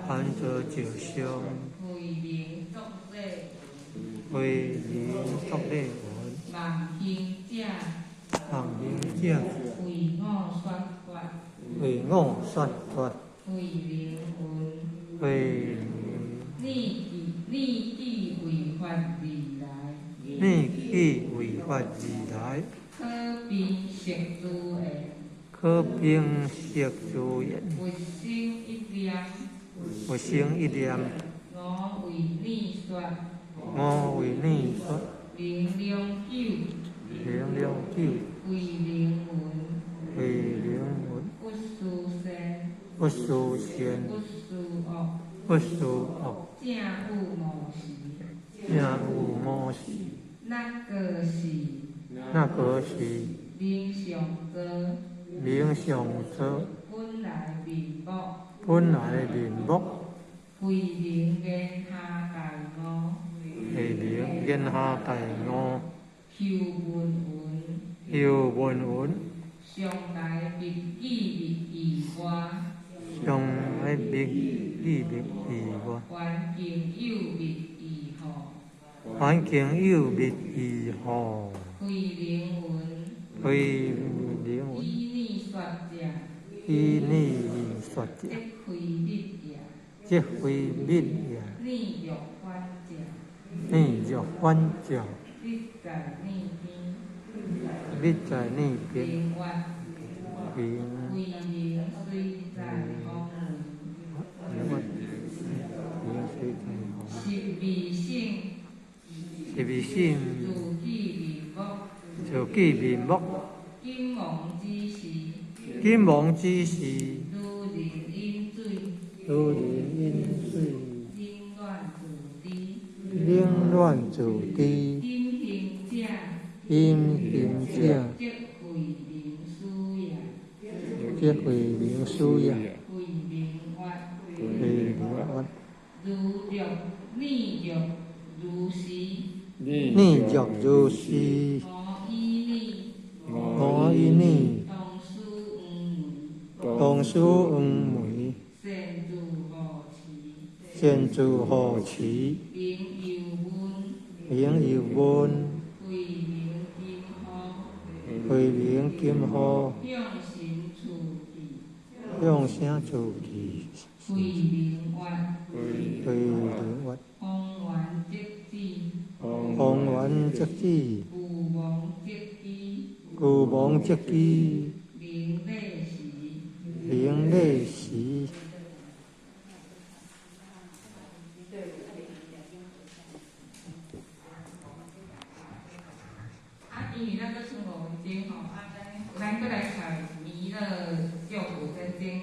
含着九香，为名作礼，为名作礼文，望行者，望行者，为我说法，为我说法，为名文，为逆意违法而来，逆意违法而来，可并食诸言，可并食诸言，一心一念，一心一念，我为你说，我为你说，明良久，明良久，为名文，为名文，不殊善，不殊善，不殊恶，不殊恶，正有无时，正有无时，那个是明上座，本来面目，本来面目，为名言下大我，为名言下大我，求文文，又文文，上来密意密外，上来密意密意外，环境有密意好，环境有密意好，为名文，为名文，依你说者，依你说者，即非密也，即非密也，你若反者，你若反者，必在你边，必在你边，平外。平为名虽在方平虽在好，是未省，是未省，自己面目，自己面目，金王之时，金王之时，如人饮水，如人饮水，凌乱自低，凌乱自低，阴行者，阴行者，即为名书也，即为名书也，为名外，为名外，逆若如是，逆若如是，我依你，同书黄梅，现诸何持，名又温，为名金河，向声处地，为名外，为名外，方圆即止，方圆即止，故王即居，故王即居，名礼时，名礼时。因为咱个剩5分钟吼，咱过来看弥勒救苦真经。